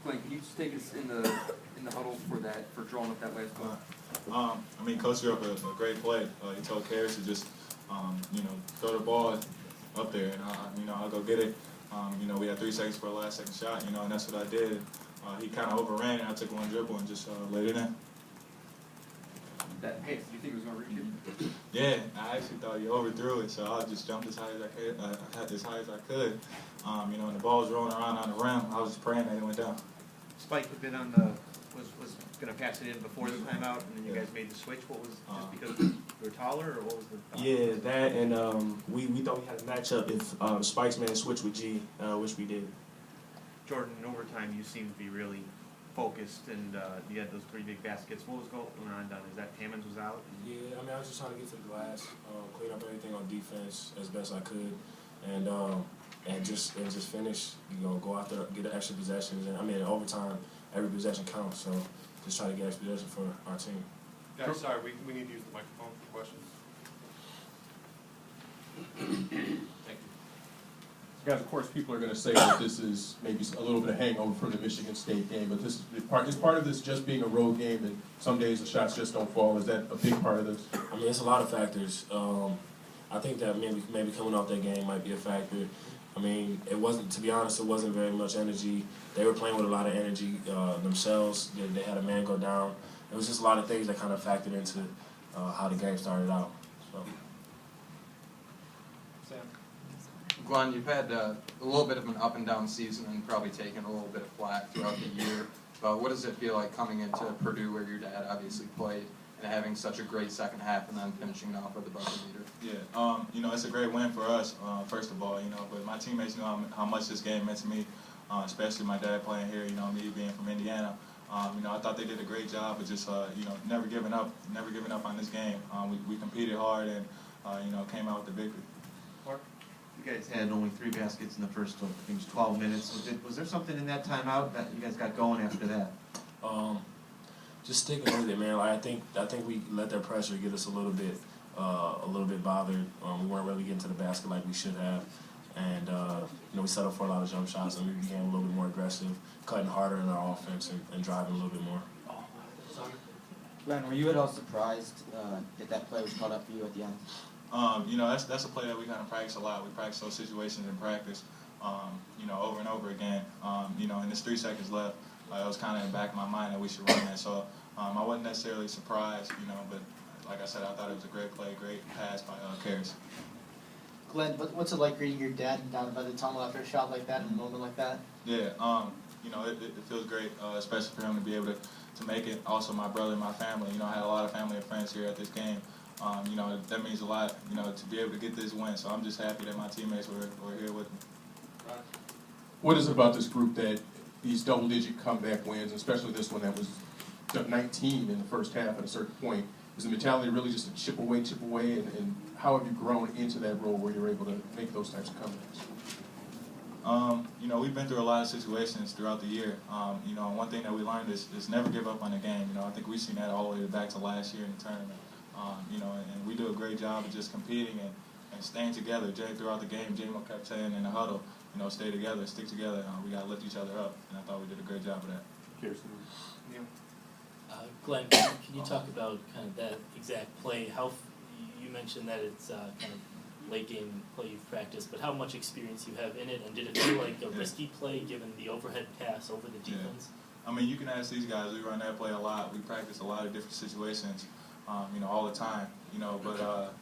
Glenn, can you just take us in the huddle for drawing up that last play? I mean, Coach drew up a great play. He told Karras to just, throw the ball up there, and I'll go get it. We had 3 seconds for the last second shot, and that's what I did. He kind of overran it. I took one dribble and just laid it in. That pace, do you think it was going to reach you? Yeah, I actually thought he overthrew it, so I just jumped as high as I could. As high as I could. And the ball was rolling around on the rim. I was just praying that it went down. Spike had been was going to pass it in before the timeout, and then you guys made the switch. What was just because you were taller, or what was the thought? Yeah, that, and we thought we had a matchup if Spike's man switched with G, which we did. Jordan, in overtime, you seemed to be really focused, and you had those 3 big baskets. What was going on down? Is that Hammonds was out? Yeah, I mean, I was just trying to get to the glass, clean up everything on defense as best I could, and just finish. Go after, get the extra possessions, and I mean, in overtime, every possession counts. So just try to get extra possession for our team. Guys, sorry, we need to use the microphone for questions. Thank you. Guys, of course, people are going to say that this is maybe a little bit of hangover from the Michigan State game, but is part of this just being a road game, and some days the shots just don't fall? Is that a big part of this? I mean, it's a lot of factors. I think that maybe coming off that game might be a factor. I mean, it wasn't, to be honest, it wasn't very much energy. They were playing with a lot of energy themselves. They had a man go down. It was just a lot of things that kind of factored into how the game started out. So. Sam? Glenn, you've had a little bit of an up and down season and probably taken a little bit of flack throughout the year. But what does it feel like coming into Purdue, where your dad obviously played, and having such a great second half and then finishing off with the buzzer beater? Yeah, it's a great win for us, first of all, but my teammates know how much this game meant to me, especially my dad playing here, me being from Indiana. I thought they did a great job of just, never giving up on this game. We competed hard and, came out with the victory. Mark? You guys had only 3 baskets in the first, I think it was 12 minutes. So was there something in that timeout that you guys got going after that? Just sticking with it, man. Like, I think we let their pressure get us a little bit bothered. We weren't really getting to the basket like we should have, and we settled for a lot of jump shots, and we became a little bit more aggressive, cutting harder in our offense and driving a little bit more. Glenn, were you at all surprised that play was called up for you at the end? That's a play that we kind of practice a lot. We practice those situations in practice, over and over again. And there's 3 seconds left. It was kind of in the back of my mind that we should run that. So I wasn't necessarily surprised, but like I said, I thought it was a great play, great pass by Karras. Glenn, what's it like greeting your dad down by the tunnel after a shot like that in a moment like that? Yeah, it feels great, especially for him to be able to make it. Also, my brother and my family. I had a lot of family and friends here at this game. That means a lot, to be able to get this win. So I'm just happy that my teammates were here with me. What is it about this group that these double-digit comeback wins, especially this one that was 19 in the first half at a certain point, is the mentality really just to chip away, and how have you grown into that role where you're able to make those types of comebacks? We've been through a lot of situations throughout the year. One thing that we learned is never give up on the game. I think we've seen that all the way back to last year in the tournament. And we do a great job of just competing and staying together. Throughout the game, J-Mo kept saying in the huddle, stay together, stick together. We got to lift each other up, and I thought we did a great job of that. Kirsten? Yeah. Glenn, can you talk about kind of that exact play? You mentioned that it's kind of late game play you've practiced, but how much experience you have in it, and did it feel like a risky play given the overhead pass over the defense? Yeah. I mean, you can ask these guys. We run that play a lot. We practice a lot of different situations, all the time. But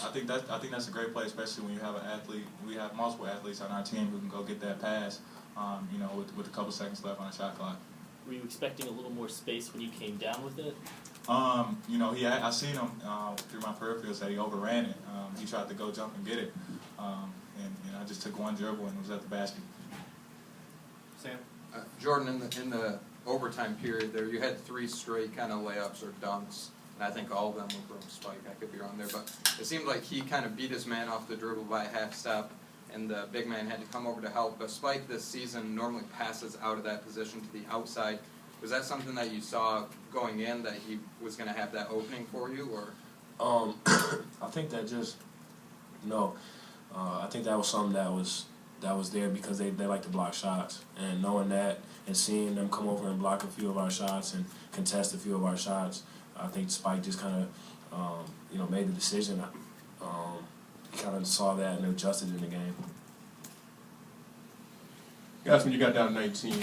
I think that's a great play, especially when you have an athlete. We have multiple athletes on our team who can go get that pass, with a couple seconds left on the shot clock. Were you expecting a little more space when you came down with it? I seen him through my peripherals that he overran it. He tried to go jump and get it, and I just took one dribble and was at the basket. Sam? Jordan, in the overtime period there, you had 3 straight kind of layups or dunks, and I think all of them were from Spike. I could be wrong there, but it seemed like he kind of beat his man off the dribble by a half step, and the big man had to come over to help. But Spike this season normally passes out of that position to the outside. Was that something that you saw going in, that he was going to have that opening for you, or? I think that I think that was something that was was there because they like to block shots. And knowing that and seeing them come over and block a few of our shots and contest a few of our shots, I think Spike just kind of, made the decision. He kind of saw that and adjusted in the game. Guys, when you got down 19,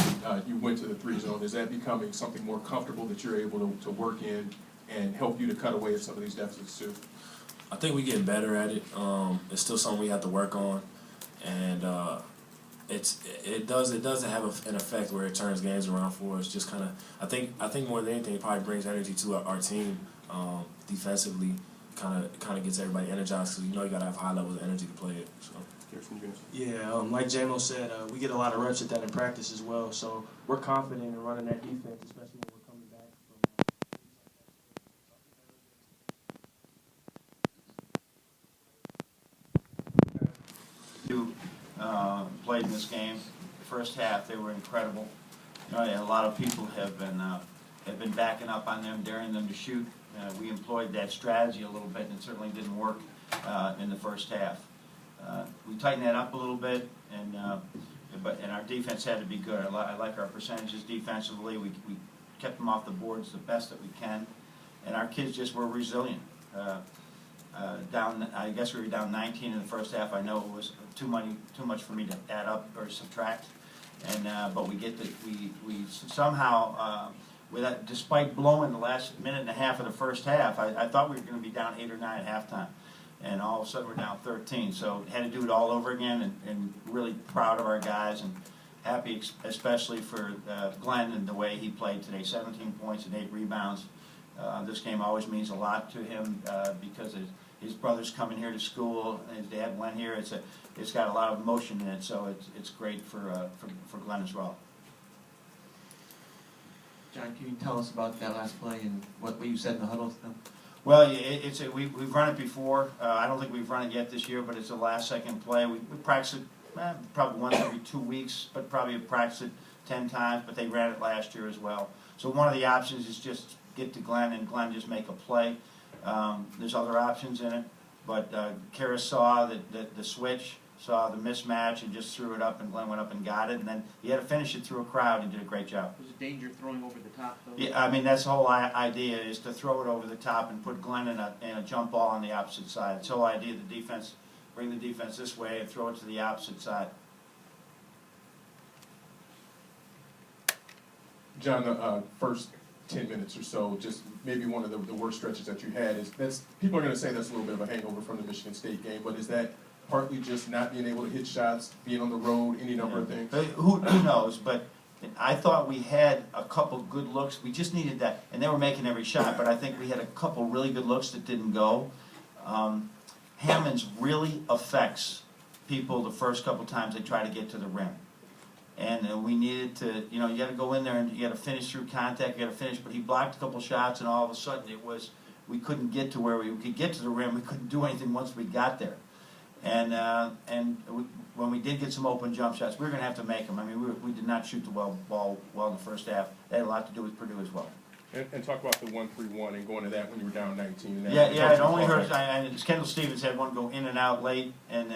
you went to the 3 zone. Is that becoming something more comfortable that you're able to work in and help you to cut away at some of these deficits too? I think we're getting better at it. It's still something we have to work on, and it doesn't have an effect where it turns games around for us. Just kind of, I think more than anything, it probably brings energy to our team defensively. Kind of gets everybody energized because you gotta have high levels of energy to play it. So. Yeah, like J-Mo said, we get a lot of reps at that in practice as well. So we're confident in running that defense, especially when we're coming back from. Played in this game. The first half, they were incredible. A lot of people have been backing up on them, daring them to shoot. We employed that strategy a little bit, and it certainly didn't work in the first half. We tightened that up a little bit, and our defense had to be good. I like our percentages defensively. We kept them off the boards the best that we can, and our kids just were resilient. I guess we were down 19 in the first half. I know it was too much for me to add up or subtract, but we somehow. Despite blowing the last minute and a half of the first half, I thought we were going to be down 8 or 9 at halftime, and all of a sudden we're down 13. So had to do it all over again, and really proud of our guys and happy, especially for Glenn and the way he played today. 17 points and 8 rebounds. This game always means a lot to him because his brother's coming here to school, and his dad went here. It's got a lot of emotion in it, so it's great for Glenn as well. John, can you tell us about that last play and what you said in the huddle to them? Well, we've run it before. I don't think we've run it yet this year, but it's a last-second play. We practice it probably once every 2 weeks, but probably practice it 10 times, but they ran it last year as well. So one of the options is just get to Glenn and Glenn just make a play. There's other options in it, but Kara saw the switch, saw the mismatch, and just threw it up, and Glenn went up and got it, and then he had to finish it through a crowd and did a great job. Was it danger throwing over the top, though? Yeah, I mean, that's the whole idea, is to throw it over the top and put Glenn in a jump ball on the opposite side. It's the whole idea of the defense, bring the defense this way and throw it to the opposite side. John, the first 10 minutes or so, just maybe one of the worst stretches that you had, people are going to say that's a little bit of a hangover from the Michigan State game, but is that partly just not being able to hit shots, being on the road, any number of things? Who knows, but I thought we had a couple good looks. We just needed that, and they were making every shot, but I think we had a couple really good looks that didn't go. Hammonds really affects people the first couple times they try to get to the rim. And we needed to, you got to go in there and you got to finish through contact, you got to finish, but he blocked a couple shots, and all of a sudden we couldn't get to where we could get to the rim. We couldn't do anything once we got there. When we did get some open jump shots, we were going to have to make them. I mean, we did not shoot the ball well in the first half. That had a lot to do with Purdue as well. And talk about the 1-3-1 and going to that when you were down 19. Yeah, it only hurt. Kendall Stevens had one go in and out late, and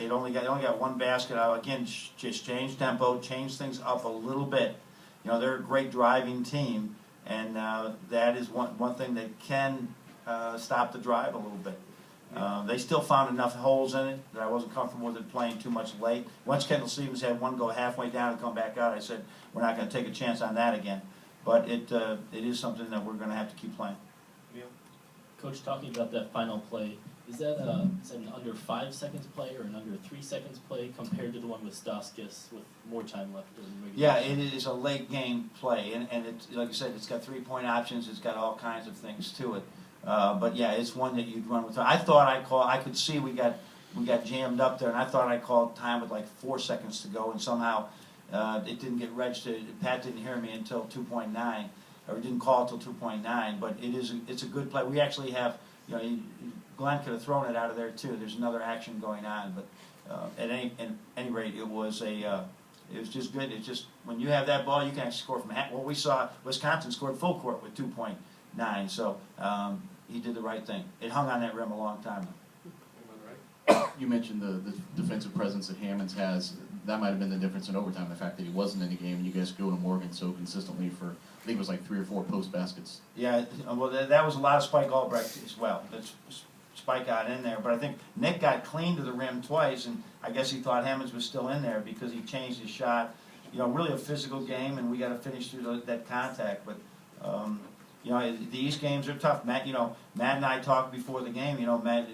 it only got one basket out. Again, just change tempo, change things up a little bit. They're a great driving team, and that is one thing that can stop the drive a little bit. They still found enough holes in it that I wasn't comfortable with it playing too much late. Once Kendall Stevens had one go halfway down and come back out, I said, we're not going to take a chance on that again. But it is something that we're going to have to keep playing. Coach, talking about that final play, is that an under 5 seconds play or an under 3 seconds play compared to the one with Stauskas with more time left? Yeah, it is a late game play, and it's, like I said, it's got 3-point options. It's got all kinds of things to it. But yeah, it's one that you'd run with. I thought I could see we got jammed up there, and I thought I called time with like 4 seconds to go, and somehow it didn't get registered. Pat didn't hear me until 2.9, or didn't call until 2.9. But it's a good play. We actually have, Glenn could have thrown it out of there too. There's another action going on, but at any rate, it was just good. It's just when you have that ball, you can actually score from half. Well, we saw Wisconsin scored full court with 2.9, so he did the right thing. It hung on that rim a long time. You mentioned the defensive presence that Hammonds has. That might have been the difference in overtime, the fact that he wasn't in the game, and you guys go to Morgan so consistently for, I think it was like 3 or 4 post baskets. Yeah, well, that was a lot of Spike Albrecht as well. Spike got in there, but I think Nick got clean to the rim twice, and I guess he thought Hammonds was still in there because he changed his shot. You know, really a physical game, and we got to finish through that contact. But you know, these games are tough. Matt and I talked before the game. You know, Matt,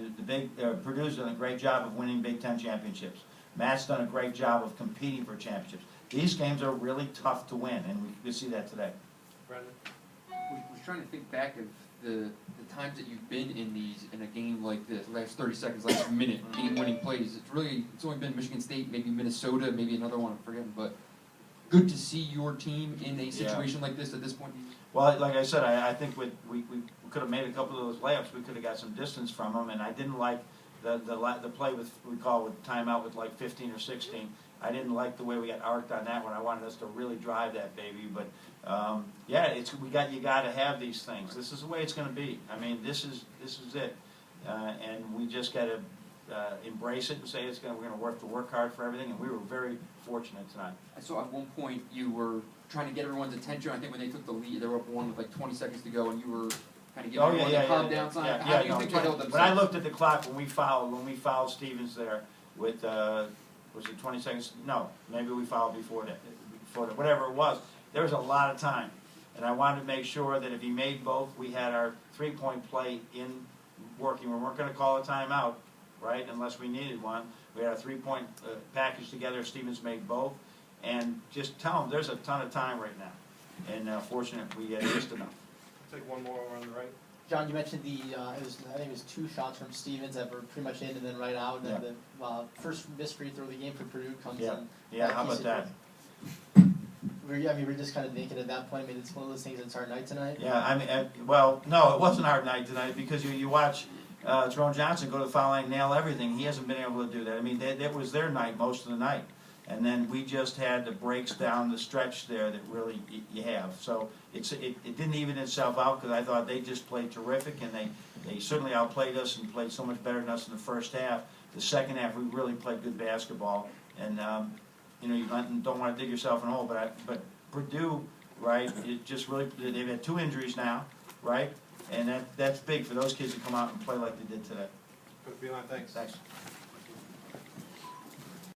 Purdue's done a great job of winning Big Ten championships. Matt's done a great job of competing for championships. These games are really tough to win, and we can see that today. Brendan? Was trying to think back of the times that you've been in a game like this, last 30 seconds, last minute, game-winning plays. It's only been Michigan State, maybe Minnesota, maybe another one, I'm forgetting, but good to see your team in a situation like this at this point. Well, like I said, I think we could have made a couple of those layups. We could have got some distance from them, and I didn't like the play with timeout with like 15 or 16. I didn't like the way we got arced on that one. I wanted us to really drive that baby, but yeah, you got to have these things. This is the way it's going to be. I mean, this is it, and we just got to embrace it and say we're going to work hard for everything. And we were very fortunate tonight. I saw at one point you were trying to get everyone's attention. I think when they took the lead, they were up 1 with like 20 seconds to go, and you were kind of giving everyone the calm down sign. How do you think they held themselves? When I looked at the clock when we fouled Stevens there with was it 20 seconds? No, maybe we fouled before that, whatever it was. There was a lot of time, and I wanted to make sure that if he made both, we had our 3-point play in working. We weren't going to call a timeout, right, unless we needed one. We had a 3-point package together. Stevens made both, and just tell him there's a ton of time right now. And fortunate we had just enough. Take one more over on the right. John, you mentioned I think it was 2 shots from Stevens that were pretty much in and then right out. And then the first missed free throw of the game for Purdue comes in. Yeah, how about that? We're just kind of thinking at that point. I mean, it's one of those things. It's our night tonight. Yeah, I mean, well, no, it wasn't our night tonight because you watch Jerome Johnson go to the foul line, nail everything. He hasn't been able to do that. I mean, that was their night most of the night. And then we just had the breaks down the stretch there that really you have. So it didn't even itself out because I thought they just played terrific, and they certainly outplayed us and played so much better than us in the first half. The second half we really played good basketball, and you don't want to dig yourself in a hole, but Purdue, right? It just really they've had 2 injuries now, right? And that's big for those kids to come out and play like they did today. Coach Beilein, thanks. Thanks.